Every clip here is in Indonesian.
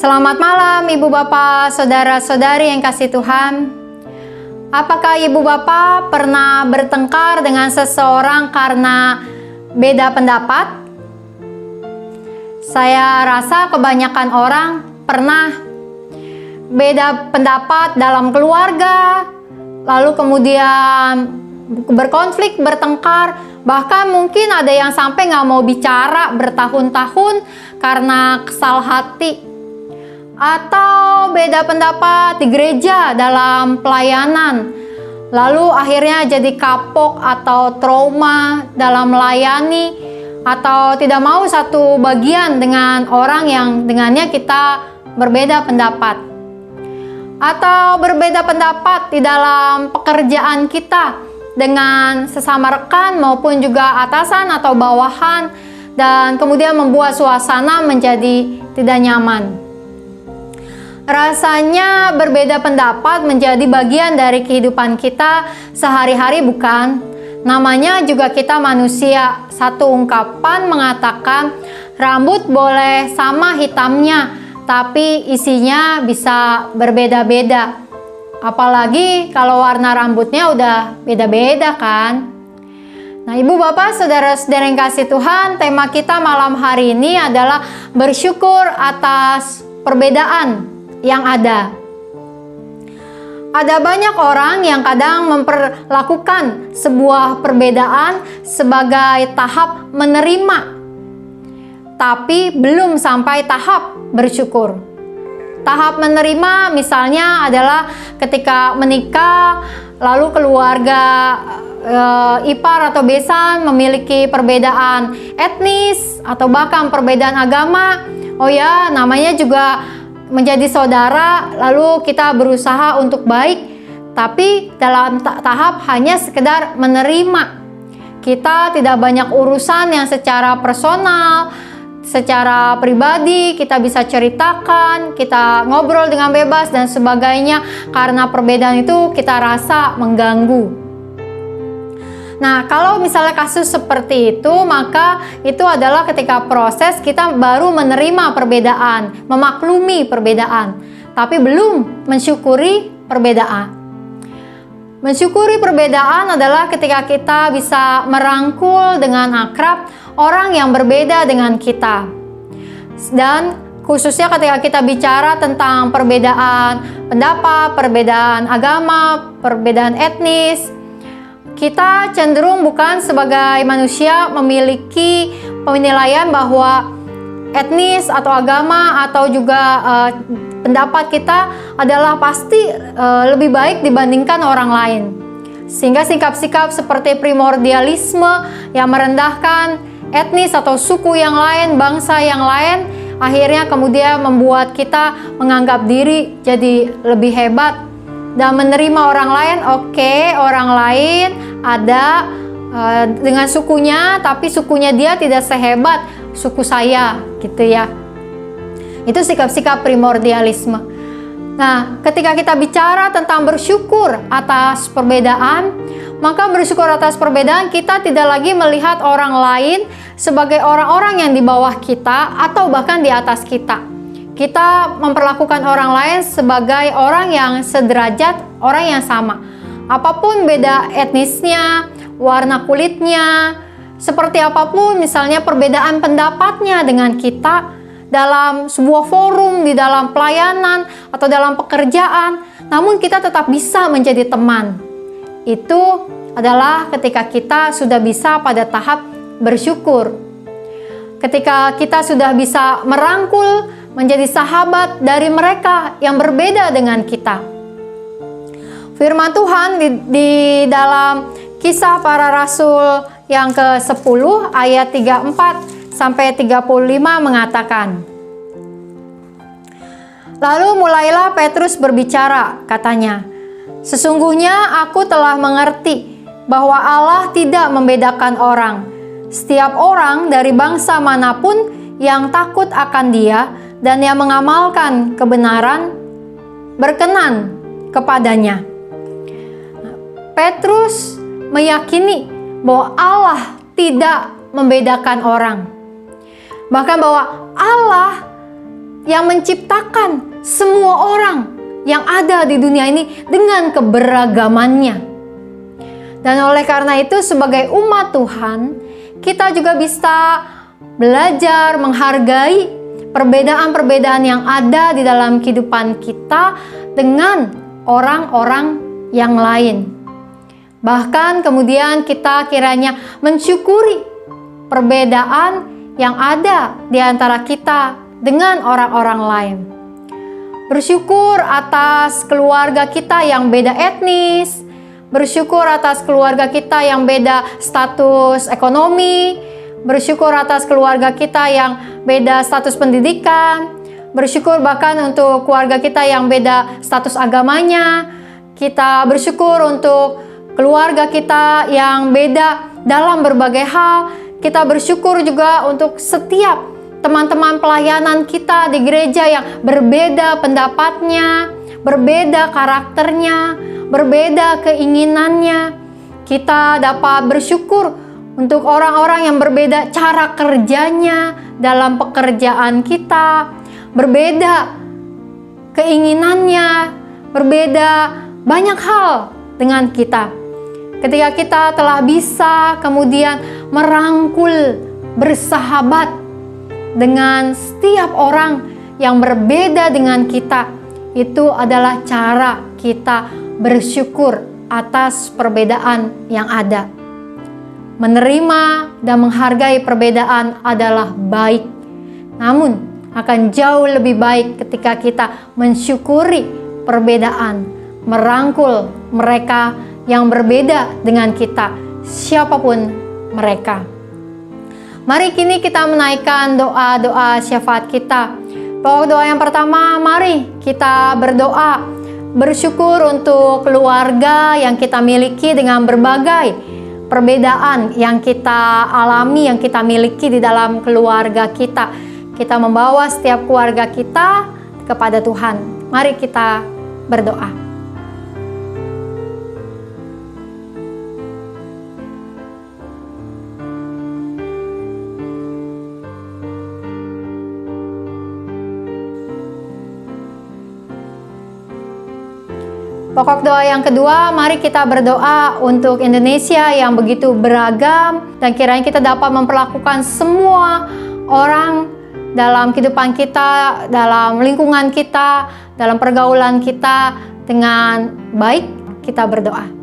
Selamat malam Ibu Bapak, Saudara-saudari yang kasih Tuhan. Apakah Ibu Bapak pernah bertengkar dengan seseorang karena beda pendapat? Saya rasa kebanyakan orang pernah beda pendapat dalam keluarga, lalu kemudian berkonflik, bertengkar, bahkan mungkin ada yang sampai nggak mau bicara bertahun-tahun karena kesal hati. Atau beda pendapat di gereja dalam pelayanan, lalu akhirnya jadi kapok atau trauma dalam melayani, atau tidak mau satu bagian dengan orang yang dengannya kita berbeda pendapat. Atau berbeda pendapat di dalam pekerjaan kita dengan sesama rekan maupun juga atasan atau bawahan, dan kemudian membuat suasana menjadi tidak nyaman. Rasanya berbeda pendapat menjadi bagian dari kehidupan kita sehari-hari, bukan? Namanya juga kita manusia. Satu ungkapan mengatakan rambut boleh sama hitamnya, tapi isinya bisa berbeda-beda. Apalagi kalau warna rambutnya udah beda-beda kan? Nah, Ibu Bapak, Saudara-saudara yang kasih Tuhan, tema kita malam hari ini adalah bersyukur atas perbedaan yang ada. Ada banyak orang yang kadang memperlakukan sebuah perbedaan sebagai tahap menerima, tapi belum sampai tahap bersyukur. Tahap menerima misalnya adalah ketika menikah, lalu keluarga ipar atau besan memiliki perbedaan etnis atau bahkan perbedaan agama. Oh ya, namanya juga menjadi saudara, lalu kita berusaha untuk baik, tapi dalam tahap hanya sekedar menerima. Kita tidak banyak urusan yang secara personal, secara pribadi kita bisa ceritakan, kita ngobrol dengan bebas dan sebagainya, karena perbedaan itu kita rasa mengganggu. Nah, kalau misalnya kasus seperti itu, maka itu adalah ketika proses kita baru menerima perbedaan, memaklumi perbedaan, tapi belum mensyukuri perbedaan. Mensyukuri perbedaan adalah ketika kita bisa merangkul dengan akrab orang yang berbeda dengan kita. Dan khususnya ketika kita bicara tentang perbedaan pendapat, perbedaan agama, perbedaan etnis, kita cenderung bukan sebagai manusia memiliki penilaian bahwa etnis atau agama atau juga pendapat kita adalah pasti lebih baik dibandingkan orang lain. Sehingga sikap-sikap seperti primordialisme yang merendahkan etnis atau suku yang lain, bangsa yang lain, akhirnya kemudian membuat kita menganggap diri jadi lebih hebat dan menerima orang lain. Oke, orang lain ada dengan sukunya, tapi sukunya dia tidak sehebat suku saya, gitu ya. Itu sikap-sikap primordialisme. Nah, ketika kita bicara tentang bersyukur atas perbedaan, maka bersyukur atas perbedaan kita tidak lagi melihat orang lain sebagai orang-orang yang di bawah kita atau bahkan di atas kita. Kita memperlakukan orang lain sebagai orang yang sederajat, orang yang sama. Apapun beda etnisnya, warna kulitnya, seperti apapun misalnya perbedaan pendapatnya dengan kita dalam sebuah forum, di dalam pelayanan, atau dalam pekerjaan, namun kita tetap bisa menjadi teman. Itu adalah ketika kita sudah bisa pada tahap bersyukur. Ketika kita sudah bisa merangkul, menjadi sahabat dari mereka yang berbeda dengan kita. Firman Tuhan di dalam Kisah Para Rasul yang ke-10 ayat 34 sampai 35 mengatakan, lalu mulailah Petrus berbicara, katanya, sesungguhnya aku telah mengerti bahwa Allah tidak membedakan orang. Setiap orang dari bangsa manapun yang takut akan Dia dan yang mengamalkan kebenaran berkenan kepadanya. Petrus meyakini bahwa Allah tidak membedakan orang. Bahkan bahwa Allah yang menciptakan semua orang yang ada di dunia ini dengan keberagamannya. Dan oleh karena itu, sebagai umat Tuhan, kita juga bisa belajar menghargai perbedaan-perbedaan yang ada di dalam kehidupan kita dengan orang-orang yang lain. Bahkan kemudian kita kiranya mensyukuri perbedaan yang ada di antara kita dengan orang-orang lain. Bersyukur atas keluarga kita yang beda etnis, bersyukur atas keluarga kita yang beda status ekonomi, bersyukur atas keluarga kita yang beda status pendidikan, bersyukur bahkan untuk keluarga kita yang beda status agamanya. Kita bersyukur untuk keluarga kita yang beda dalam berbagai hal. Kita bersyukur juga untuk setiap teman-teman pelayanan kita di gereja yang berbeda pendapatnya, berbeda karakternya, berbeda keinginannya. Kita dapat bersyukur untuk orang-orang yang berbeda cara kerjanya dalam pekerjaan kita, berbeda keinginannya, berbeda banyak hal dengan kita. Ketika kita telah bisa kemudian merangkul, bersahabat dengan setiap orang yang berbeda dengan kita, itu adalah cara kita bersyukur atas perbedaan yang ada. Menerima dan menghargai perbedaan adalah baik, namun akan jauh lebih baik ketika kita mensyukuri perbedaan, merangkul mereka yang berbeda dengan kita, siapapun mereka. Mari kini kita menaikkan doa-doa syafaat kita. Pokok doa yang pertama, mari kita berdoa, bersyukur untuk keluarga yang kita miliki dengan berbagai perbedaan yang kita alami, yang kita miliki di dalam keluarga kita. Kita membawa setiap keluarga kita kepada Tuhan. Mari kita berdoa. Pokok doa yang kedua, mari kita berdoa untuk Indonesia yang begitu beragam, dan kiranya kita dapat memperlakukan semua orang dalam kehidupan kita, dalam lingkungan kita, dalam pergaulan kita dengan baik. Kita berdoa.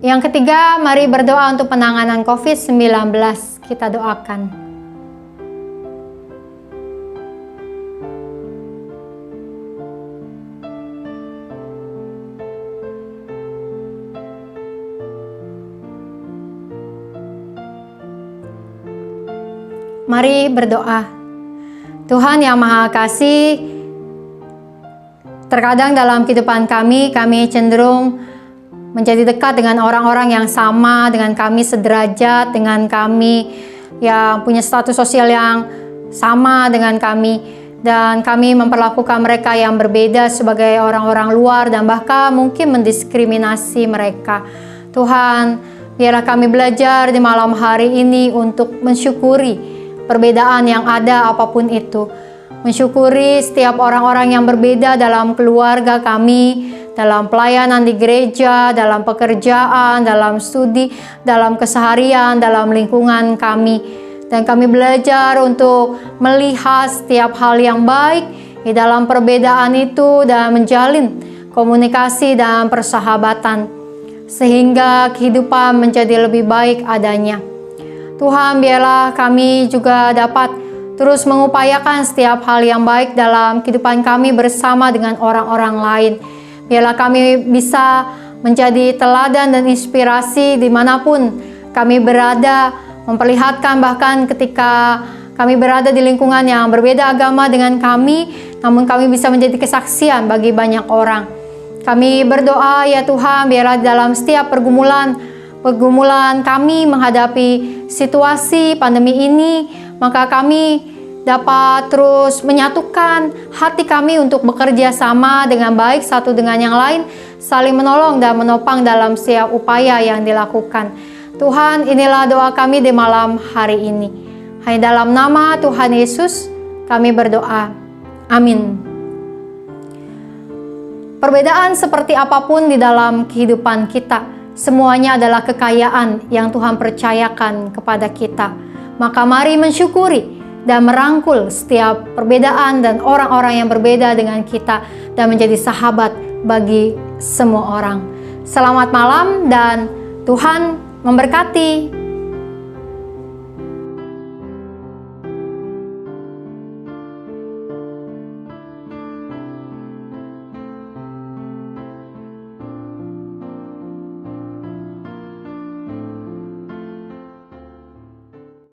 Yang ketiga, mari berdoa untuk penanganan COVID-19. Kita doakan. Mari berdoa. Tuhan yang Maha Kasih, terkadang dalam kehidupan kami cenderung menjadi dekat dengan orang-orang yang sama dengan kami, sederajat dengan kami, yang punya status sosial yang sama dengan kami, dan kami memperlakukan mereka yang berbeda sebagai orang-orang luar dan bahkan mungkin mendiskriminasi mereka. Tuhan, biarlah kami belajar di malam hari ini untuk mensyukuri perbedaan yang ada apapun itu. Mensyukuri setiap orang-orang yang berbeda dalam keluarga kami, dalam pelayanan di gereja, dalam pekerjaan, dalam studi, dalam keseharian, dalam lingkungan kami. Dan kami belajar untuk melihat setiap hal yang baik di dalam perbedaan itu dan menjalin komunikasi dan persahabatan, sehingga kehidupan menjadi lebih baik adanya. Tuhan, biarlah kami juga dapat terus mengupayakan setiap hal yang baik dalam kehidupan kami bersama dengan orang-orang lain. Biarlah kami bisa menjadi teladan dan inspirasi dimanapun kami berada, memperlihatkan bahkan ketika kami berada di lingkungan yang berbeda agama dengan kami, namun kami bisa menjadi kesaksian bagi banyak orang. Kami berdoa, ya Tuhan, biarlah dalam setiap pergumulan kami menghadapi situasi pandemi ini, maka kami dapat terus menyatukan hati kami untuk bekerja sama dengan baik satu dengan yang lain, saling menolong dan menopang dalam setiap upaya yang dilakukan. Tuhan, inilah doa kami di malam hari ini. Hanya dalam nama Tuhan Yesus kami berdoa. Amin. Perbedaan seperti apapun di dalam kehidupan kita, semuanya adalah kekayaan yang Tuhan percayakan kepada kita. Maka mari mensyukuri dan merangkul setiap perbedaan dan orang-orang yang berbeda dengan kita dan menjadi sahabat bagi semua orang. Selamat malam dan Tuhan memberkati.